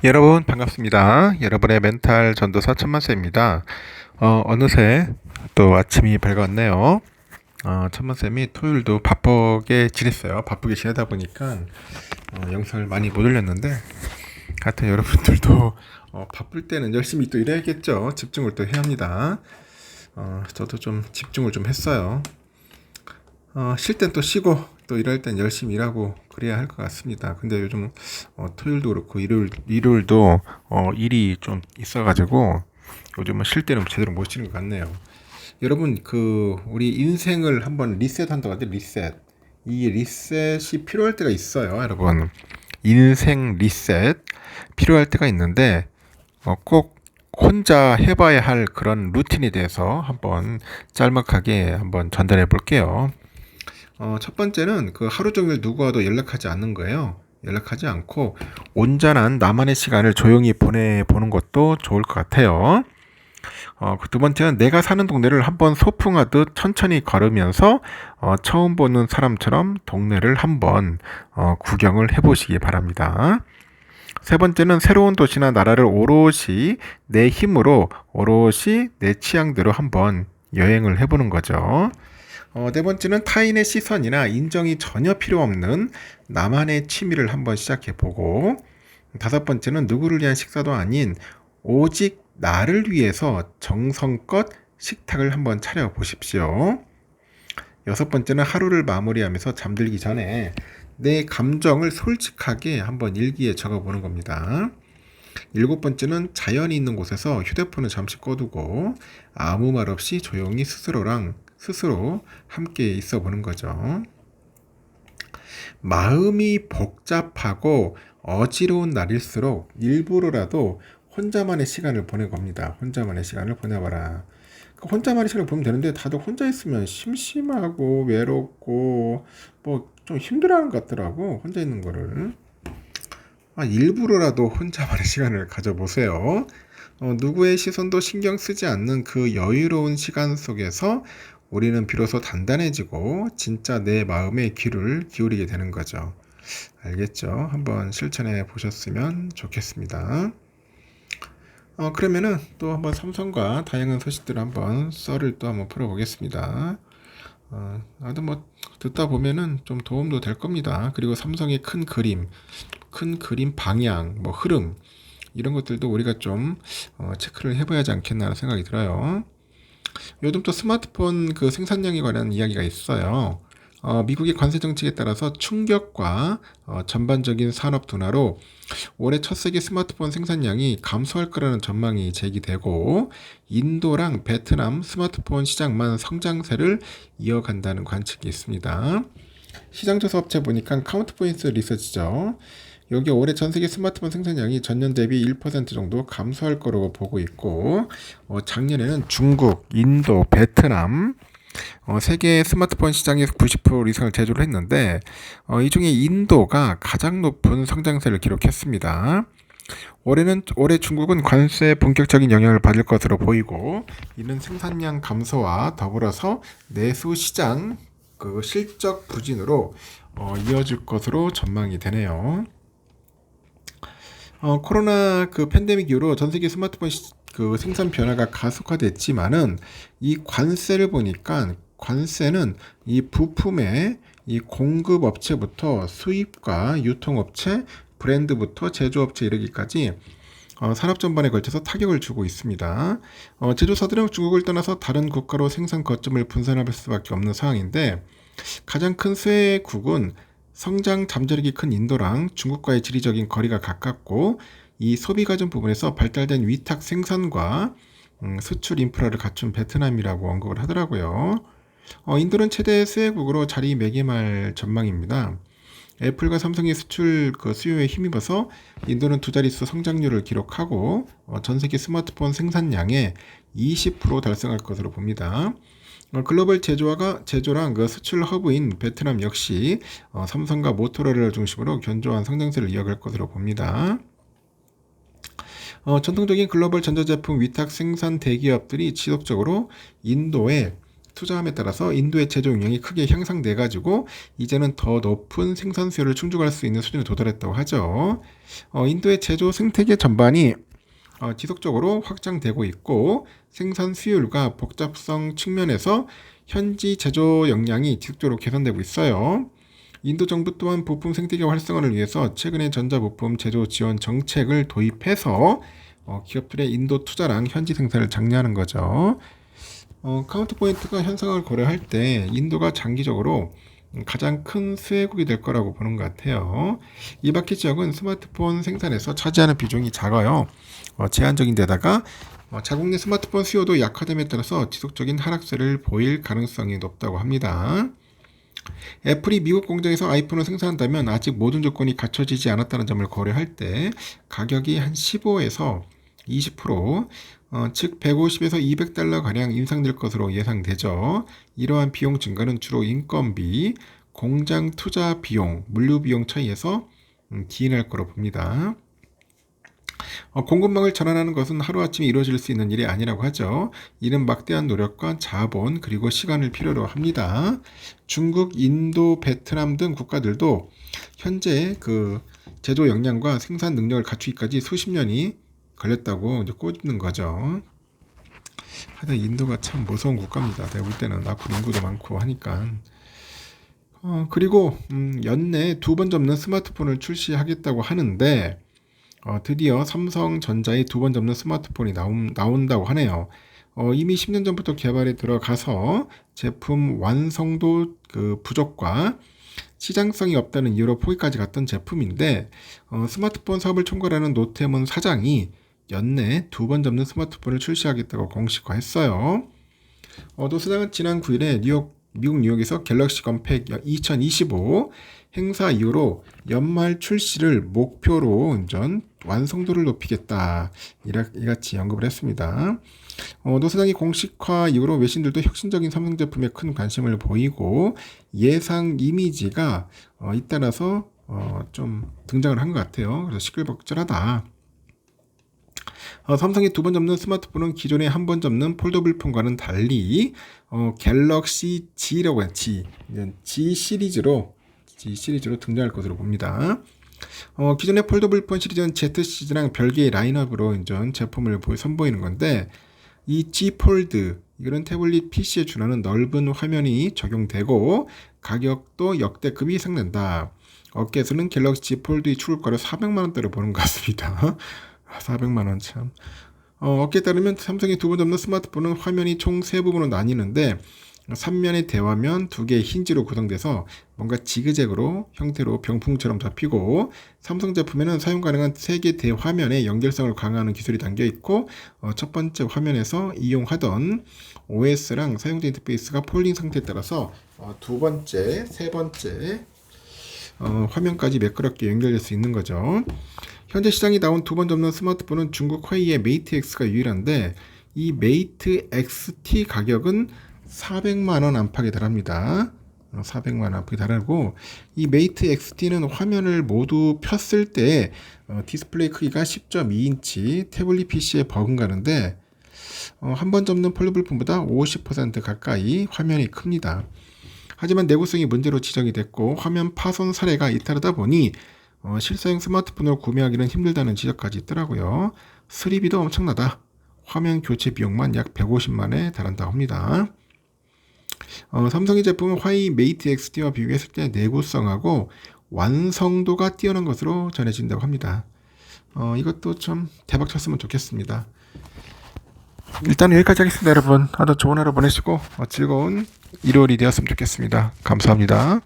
여러분 반갑습니다. 여러분의 멘탈 전도사 천만쌤입니다. 어느새 또 아침이 밝았네요. 천만쌤이 토요일도 바쁘게 지냈어요. 바쁘게 지내다 보니까 영상을 많이 못 올렸는데 하여튼 여러분들도 바쁠 때는 열심히 또 일해야겠죠. 집중을 또 해야 합니다. 저도 좀 집중을 좀 했어요. 쉴 땐 또 쉬고 또 일할 땐 열심히 일하고 그래야 할 것 같습니다. 근데 요즘 토요일도 그렇고 일요일도 일이 좀 있어가지고 요즘은 쉴 때는 제대로 못 쉬는 것 같네요. 여러분 우리 인생을 한번 리셋한다고 하죠. 리셋. 이 리셋이 필요할 때가 있어요, 여러분. 인생 리셋 필요할 때가 있는데 꼭 혼자 해봐야 할 그런 루틴에 대해서 한번 짤막하게 한번 전달해 볼게요. 첫 번째는 하루 종일 누구와도 연락하지 않는 거예요. 연락하지 않고 온전한 나만의 시간을 조용히 보내보는 것도 좋을 것 같아요. 두 번째는 내가 사는 동네를 한번 소풍하듯 천천히 걸으면서 처음 보는 사람처럼 동네를 한번 구경을 해보시기 바랍니다. 세 번째는 새로운 도시나 나라를 오롯이 내 힘으로 오롯이 내 취향대로 한번 여행을 해보는 거죠. 네 번째는 타인의 시선이나 인정이 전혀 필요 없는 나만의 취미를 한번 시작해보고, 다섯 번째는 누구를 위한 식사도 아닌 오직 나를 위해서 정성껏 식탁을 한번 차려보십시오. 여섯 번째는 하루를 마무리하면서 잠들기 전에 내 감정을 솔직하게 한번 일기에 적어보는 겁니다. 일곱 번째는 자연이 있는 곳에서 휴대폰을 잠시 꺼두고 아무 말 없이 조용히 스스로 함께 있어 보는 거죠. 마음이 복잡하고 어지러운 날일수록 일부러라도 혼자만의 시간을 보낼 겁니다. 혼자만의 시간을 보내봐라. 혼자만의 시간을 보면 되는데 다들 혼자 있으면 심심하고 외롭고 뭐 좀 힘들어하는 것 같더라고. 혼자 있는 거를. 일부러라도 혼자만의 시간을 가져보세요. 누구의 시선도 신경 쓰지 않는 그 여유로운 시간 속에서 우리는 비로소 단단해지고 진짜 내 마음의 귀를 기울이게 되는 거죠. 알겠죠? 한번 실천해 보셨으면 좋겠습니다. 그러면은 또 한번 삼성과 다양한 소식들을 한번 썰을 또 한번 풀어보겠습니다. 나도 뭐 듣다 보면은 좀 도움도 될 겁니다. 그리고 삼성의 큰 그림 방향, 뭐 흐름 이런 것들도 우리가 좀 체크를 해봐야 하지 않겠나 생각이 들어요. 요즘 또 스마트폰 생산량에 관한 이야기가 있어요. 미국의 관세 정책에 따라서 충격과 전반적인 산업 둔화로 올해 첫 세계 스마트폰 생산량이 감소할 거라는 전망이 제기되고 인도랑 베트남 스마트폰 시장만 성장세를 이어간다는 관측이 있습니다. 시장 조사 업체 보니까 카운트포인트 리서치죠. 여기 올해 전 세계 스마트폰 생산량이 전년 대비 1% 정도 감소할 거라고 보고 있고 작년에는 중국, 인도, 베트남 세계 스마트폰 시장에서 90% 이상을 제조를 했는데 이 중에 인도가 가장 높은 성장세를 기록했습니다. 올해 중국은 관세의 본격적인 영향을 받을 것으로 보이고 이는 생산량 감소와 더불어서 내수 시장 실적 부진으로 이어질 것으로 전망이 되네요. 코로나 팬데믹 이후로 전 세계 스마트폰 생산 변화가 가속화됐지만은 이 관세를 보니까 관세는 이 부품의 이 공급 업체부터 수입과 유통업체, 브랜드부터 제조업체 이르기까지 산업 전반에 걸쳐서 타격을 주고 있습니다. 제조사들은 중국을 떠나서 다른 국가로 생산 거점을 분산할 수밖에 없는 상황인데 가장 큰 수혜국은 성장 잠재력이 큰 인도랑 중국과의 지리적인 거리가 가깝고 이 소비 가전 부분에서 발달된 위탁 생산과 수출 인프라를 갖춘 베트남이라고 언급을 하더라고요. 인도는 최대 수혜국으로 자리매김할 전망입니다. 애플과 삼성의 수출 수요에 힘입어서 인도는 두 자릿수 성장률을 기록하고 전 세계 스마트폰 생산량의 20% 달성할 것으로 봅니다. 글로벌 제조랑 수출 허브인 베트남 역시 삼성과 모토로라를 중심으로 견조한 성장세를 이어갈 것으로 봅니다. 전통적인 글로벌 전자제품 위탁 생산 대기업들이 지속적으로 인도에 투자함에 따라서 인도의 제조 용량이 크게 향상돼 가지고 이제는 더 높은 생산 수요를 충족할 수 있는 수준에 도달했다고 하죠. 인도의 제조 생태계 전반이 지속적으로 확장되고 있고 생산 수율과 복잡성 측면에서 현지 제조 역량이 지속적으로 개선되고 있어요. 인도 정부 또한 부품 생태계 활성화를 위해서 최근에 전자부품 제조 지원 정책을 도입해서 기업들의 인도 투자랑 현지 생산을 장려하는 거죠. 카운터 포인트가 현상을 고려할 때 인도가 장기적으로 가장 큰 수혜국이 될 거라고 보는 것 같아요. 이 마켓 지역은 스마트폰 생산에서 차지하는 비중이 작아요. 제한적인 데다가 자국 내 스마트폰 수요도 약화됨에 따라서 지속적인 하락세를 보일 가능성이 높다고 합니다. 애플이 미국 공장에서 아이폰을 생산한다면 아직 모든 조건이 갖춰지지 않았다는 점을 고려할 때 가격이 한 15에서 20%, 즉 150에서 200달러 가량 인상될 것으로 예상되죠. 이러한 비용 증가는 주로 인건비, 공장 투자 비용, 물류 비용 차이에서 기인할 거로 봅니다. 공급망을 전환하는 것은 하루아침에 이루어질 수 있는 일이 아니라고 하죠. 이는 막대한 노력과 자본 그리고 시간을 필요로 합니다. 중국, 인도, 베트남 등 국가들도 현재 그 제조 역량과 생산 능력을 갖추기까지 수십 년이 걸렸다고 이제 꼬집는 거죠. 하여튼 인도가 참 무서운 국가입니다. 내가 볼 때는 앞으로 인구도 많고 하니까. 그리고 연내 2번 접는 스마트폰을 출시하겠다고 하는데 드디어 삼성전자의 2번 접는 스마트폰이 나온다고 하네요. 이미 10년 전부터 개발에 들어가서 제품 완성도 부족과 시장성이 없다는 이유로 포기까지 갔던 제품인데 스마트폰 사업을 총괄하는 노태문 사장이 연내 2번 접는 스마트폰을 출시하겠다고 공식화했어요. 노 사장은 지난 9일에 미국 뉴욕에서 갤럭시 건팩 2025 행사 이후로 연말 출시를 목표로 완성도를 높이겠다 이같이 언급을 했습니다. 노 사장이 공식화 이후로 외신들도 혁신적인 삼성 제품에 큰 관심을 보이고 예상 이미지가 잇따라서 좀 등장을 한 것 같아요. 그래서 시끌벅적하다. 삼성이 2번 접는 스마트폰은 기존에 한 번 접는 폴더블 폰과는 달리 갤럭시 G라고 해요. G 시리즈로 등장할 것으로 봅니다. 기존의 폴더블 폰 시리즈는 Z 시리즈랑 별개의 라인업으로 제품을 선보이는 건데 이 G 폴드 이거는 태블릿 PC에 준하는 넓은 화면이 적용되고 가격도 역대급이 예상된다. 업계에서는 갤럭시 G 폴드의 출고가를 400만원대로 보는 것 같습니다. 400만원 참. 업계에 따르면 삼성이 2번 접는 스마트폰은 화면이 총 3부분으로 나뉘는데 3면의 대화면 2개의 힌지로 구성돼서 뭔가 지그재그로 형태로 병풍처럼 잡히고 삼성 제품에는 사용 가능한 3개 대화면의 연결성을 강화하는 기술이 담겨 있고 첫 번째 화면에서 이용하던 OS랑 사용자 인터페이스가 폴딩 상태에 따라서 두 번째, 세 번째 화면까지 매끄럽게 연결될 수 있는 거죠. 현재 시장에 나온 2번 접는 스마트폰은 중국 화이의 메이트 X가 유일한데 이 메이트 XT 가격은 400만원 안팎에 달합니다. 400만원 안팎에 달하고 이 메이트 XT는 화면을 모두 폈을 때 디스플레이 크기가 10.2인치 태블릿 PC에 버금가는데 한 번 접는 폴더블폰보다 50% 가까이 화면이 큽니다. 하지만 내구성이 문제로 지적이 됐고 화면 파손 사례가 잇따르다 보니 실사용 스마트폰을 구매하기는 힘들다는 지적까지 있더라고요. 수리비도 엄청나다. 화면 교체 비용만 약 150만에 달한다고 합니다. 삼성의 제품은 화이 메이트 XT와 비교했을 때 내구성하고 완성도가 뛰어난 것으로 전해진다고 합니다. 이것도 좀 대박 쳤으면 좋겠습니다. 일단 여기까지 하겠습니다, 여러분. 하루 좋은 하루 보내시고 즐거운 일요일이 되었으면 좋겠습니다. 감사합니다.